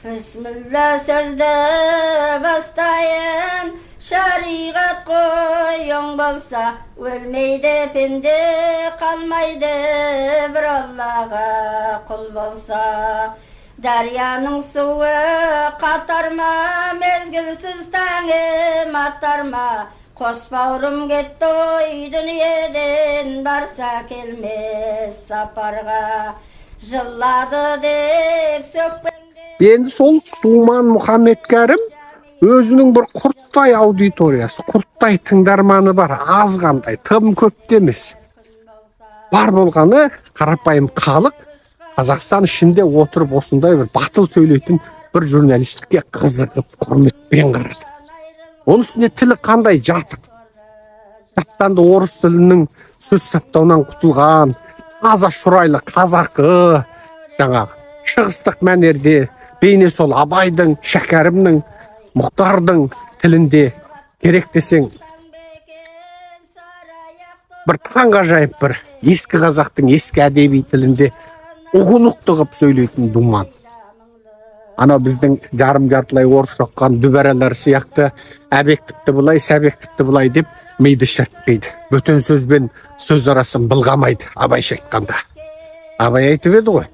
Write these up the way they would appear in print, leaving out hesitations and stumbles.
Bismillah sözde bastayım, şariat koyun bolsa, ölmeydi pende kalmaydı, bir Allah'a kul bolsa. Daryanın suyu katarma, mezgilsiz tangım atarma. Kos bavrum gitti oy dünyeden, barsa kelmez saparga. Jılladı dep sökpengde. Endi сол Думан Мұхаммедкәрім өзінің бір құрттай аудиториясы, құрттай тыңдарманы бар, аз қандай, тым көп емес. Бар болғаны қарапайым халық Қазақстан ішінде отырып осындай бір батыл сөйлейтін бір журналистке қызығып, құрметпен қарады. Оның үстіне тілі қандай жатық. Кітаптан да орыс тілінің сөз саптауынан құтылған, таза шұрайлы қазақы, жаңағы шығыстық мәнерде, бейне сол Абайдың, Шәкәрімнің, Мұхтардың тілінде керек десең бір таңғажайып бір ескі қазақтың ескі әдеби тілінде ұғынықты қып сөйлейтін Думан. Ана біздің жарым-жартылай орыс жоққан дүбәрәлер сияқты әбектікті бұлай, сәбектікті бұлай деп миды шертпейді. Бөтен сөзбен сөз арасын былғамайды, Абайша айтқанда. Абай айтып еді ғой,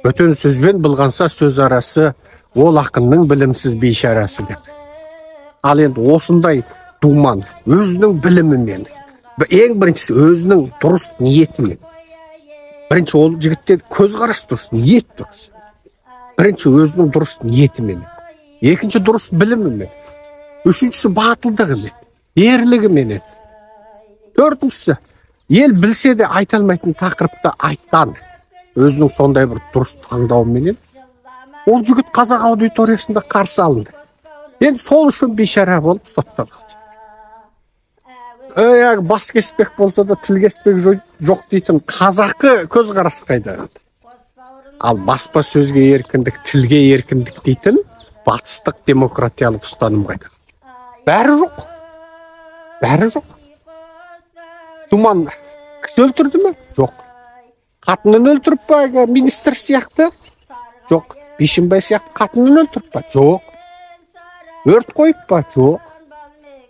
бөтен сөзбен былғанса сөз арасы ол ақынның білімсіз бейшарасы деп. Ал енді осындай Думан өзінің білімімен, ең біріншісі өзінің дұрыс ниетімен. Бірінші ол жігітте көзқарас дұрыс, ниет дұрыс. Бірінші өзінің дұрыс ниетімен. Екінші дұрыс білімімен. Үшіншісі батылдығымен, ерлігімен. Төртіншісі ел білсе де айта алмайтын тақырыпты айтқан. Өзінің сондай бір дұрыс таңдауыменен ол жігіт қазақ аудиториясында қарсы алынды. Енді сол үшін бейшара болып сотталды. Бас кеспек болса да тіл кеспек жоқ дейтін қазақы көзқарас қайда. Ал баспа сөзге еркіндік, тілге еркіндік дейтін батыстық демократиялық ұстаным қайда. Бәрі жоқ. Бәрі жоқ. Думан кісі өлтірді ме? Жоқ. Қатынын өлтіріп па, министр сияқты? Жоқ. Бишімбай сияқты қатынын өлтіріп па? Жоқ. Өрт қойып па? Жоқ.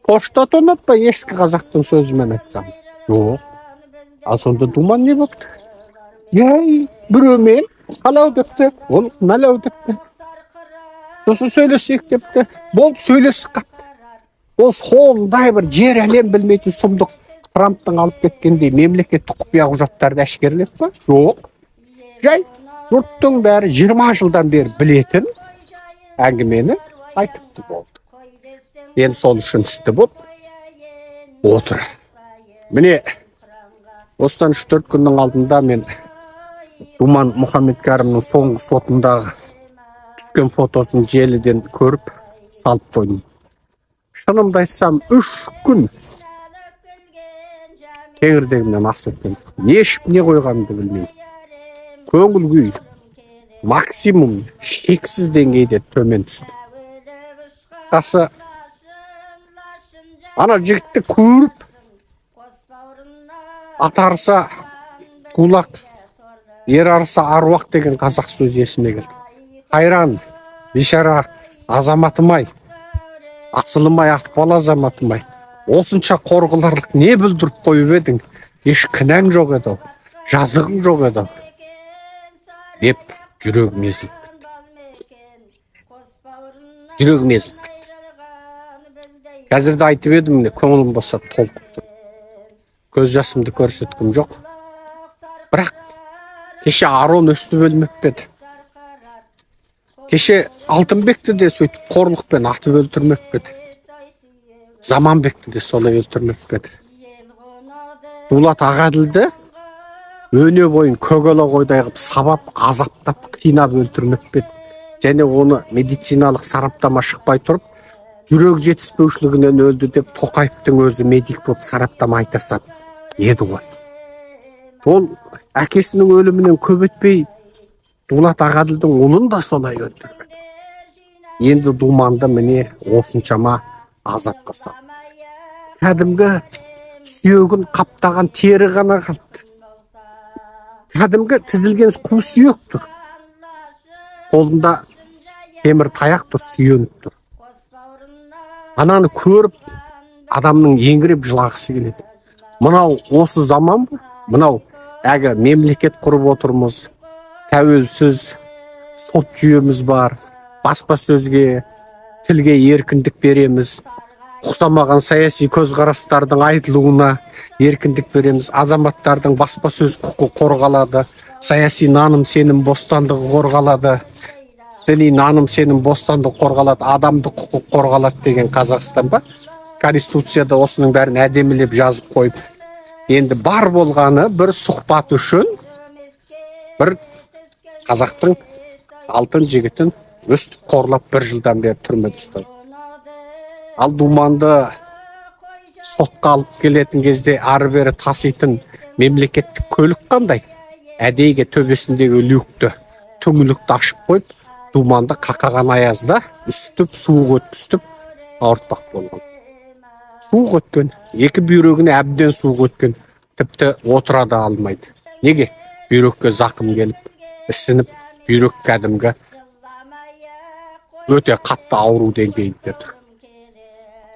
Пошта тонап па, ескі қазақтың сөзімен айтқан? Жоқ. Ал сонда Думан не болды? Яй, біреумен қалау депті, ол мәлеу депті. Сосын сөйлесек депті. Болды, сөйлесіп қапты. Ол сондай бір жер әлем білмейтін сұмдық Трамптың алып кеткендей мемлекеттік құпия құжаттарды әшкерелеп па? Жоқ. Жай, жұрттың бәрі 20 жылдан бері білетін әңгімені айтыпты болды. Енді сол үшін істі болып отыр. Міне, осыдан 3-4 күннің алдында мен Думан Мұхаммедкәрімнің соңғы сотындағы түскен фотосын желіден көріп салып қойдым. Шынымды айтсам 3 күн кеңірдегімнен асып өткен. Не ішіп, не қойғанымды білмеймін. Көңіл күй максимум шексіз деңгейде төмен түсті. Қасы ана жігітті көріп атарса кулак, ер арса аруақ деген қазақ сөзі есіме келді. Қайран, бейшара азаматым-ай, асылым-ай, ақбал азаматым-ай, осынша қорғыларлық не бүлдіріп қойып едің? Еш кінәң жоқ еді, жазығың жоқ еді деп жүрегім езіліп кетті. Жүрегім езіліп кетті. Қазірде айтып едім, көңілім болса толқып тұр. Көз жасымды көрсеткім жоқ. Бірақ кеше Арон өсті өлмеп еді. Кеше Алтынбекті де сөйтіп қорлықпен атып өлтірмеп еді. Заманбекті де солай өлтірмеп еді. Дулат Ағаділді өне бойын көгала қойдай қып сабап, азаптап, қинап өлтірмеп еді. Және оны медициналық сараптама шықпай тұрып, жүрек жетіспеушілігінен өлді деп Тоқаевтың өзі медик болып сараптама айтасам еді ғой. Ол әкесінің өлімінен көп өтпей Дулат Ағаділдің ұлын да солай өлтірмеді. Енді Думанды міне осыншама азапқа салды. Кәдімгі сүйегін қаптаған тері ғана қалды. Кәдімгі тізілген қу сүйек тұр. Қолында темір таяқ тұр, сүйеніп тұр. Ананы көріп, адамның еңіреп жылағысы келеді. Мынау осы заман ба? Мынау әгі мемлекет құрып отырмыз, тәуелсіз сот жүйеміз бар, баспасөзге, тілге еркіндік береміз, ұқсамаған саяси көзқарастардың айтылуына еркіндік береміз, азаматтардың баспасөз құқы қорғалады, саяси наным сенім бостандығы қорғалады, діни наным сенім бостандығы қорғалады, адамдық құқық қорғалады деген Қазақстан ба? Конституцияда осының бәрін әдемілеп жазып қойып, енді бар болғаны бір сұхбат үшін бір қазақтың алтын жігітін өстіп қорлап 1 жылдан бері түрмеде ұстайды. Ал Думанды сотқа алып келетін кезде ары бері таситын мемлекеттік көлік қандай? Әдейіге төбесіндегі люкті, түңілікті ашып қойып, Думанды қақаған аязда үстіп, суық өткізіп ауыртпақ болған. Суық өткен, екі бүйрегіне әбден суық өткен, тіпті отыра да алмайды. Неге? Бүйрекке зақым келіп, ісініп, бүйрек кәдімгі өте қатты ауру деңгейінде тұр.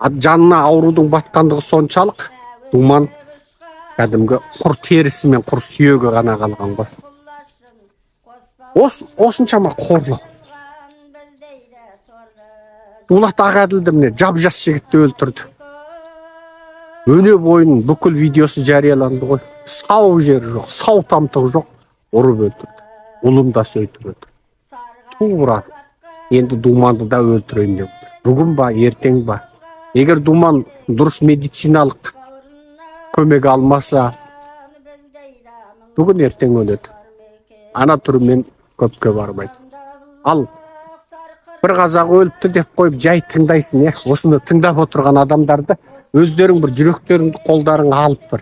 Жанына аурудың батқандығы соншалық, Думан кәдімгі құр терісі мен құр сүйегі ғана қалған ғой. Осыншама қорлау. Дулат Ағаділді міне жап-жас жігітті өлтірді. Өне бойының бүкіл видеосы жарияланды ғой. Сау жері жоқ, сау тамтығы жоқ, ұрып өлтірді. Ұлын да сөйтіп өлтірді. Тура. Енді Думанды да өлтірейін деп. Бүгін ба, ертең ба? Егер Думан дұрыс медициналық көмек алмаса, бүгін ертең өледі. Ана түрімен көпке бармайды. Ал бір қазақ өліпті деп қойып жай тыңдайсың, осыны тыңдап отырған адамдарды өздерің бір жүректеріңді қолдарың алып бір.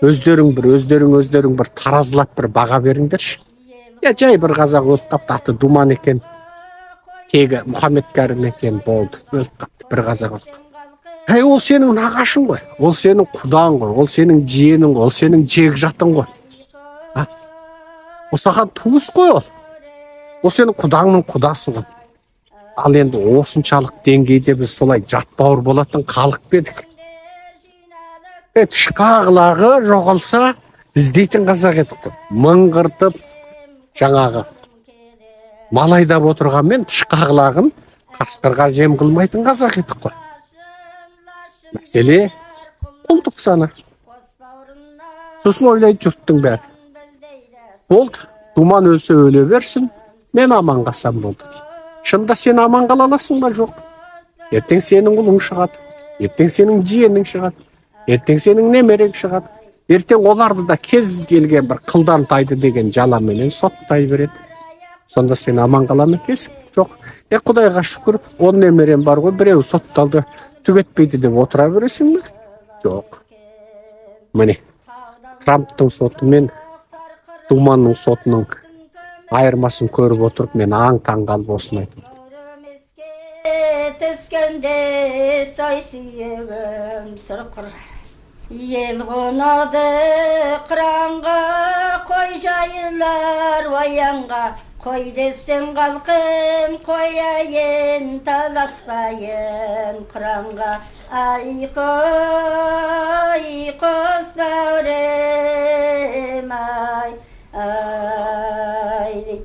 Өздерің бір таразылап бір баға беріңдерші. Жай бір қазақ өліп қапты, аты Думан екен, тегі Мұхаммед Кәрім екен, болды, өліп қапты, бір қазақ өліп қапты. Ол сенің нағашың ғой, ол сенің құдаң ғой, ол сенің жиенің ғой, ол сенің жегжатың ғой. Осаған туыс қой ол. Ол сенің құдаңның құдасы ғой. Ал енді осыншалық деңгейде біз солай жат бауыр болатын халық бедік. Тышқағылағы жоғалса іздейтін қазақ едік қой. Мыңғыртып жаңағы малайдап отырғанмен тышқағылағын қасқырға жем қылмайтын қазақ едік қой. Мәселе құлдық саны. Сосын ойлайды жұрттың бәрі. Болды, Думан өлсе өле берсін, мен аман қалсам болды. Шында сен аман қала аласың ба? Жоқ. Ертең сенің ұлың шығады, ертең сенің жиенің шығады, ертең сенің немерең шығады. Ертең оларды да кез келген бір қылдан тайды деген жаламенен соттай береді. Сонда сен аман қала ма екенсің? Жоқ. Құдайға шүкір, 10 немерем бар ғой, біреу сотталды, түгетпейді деп отыра бересің бе? Жоқ. Міне, Трамптың соты мен Думанның сотының айырмасын көріп отырып, мен аң-таң қалып осыны айтып. Түскенде сой сүйегім сұрқыр, ел қонады қыранға, қой жайылар оянға, қой десең қалқым, қояйын таласпайын қыранға. Ай қос бәурем ай, ай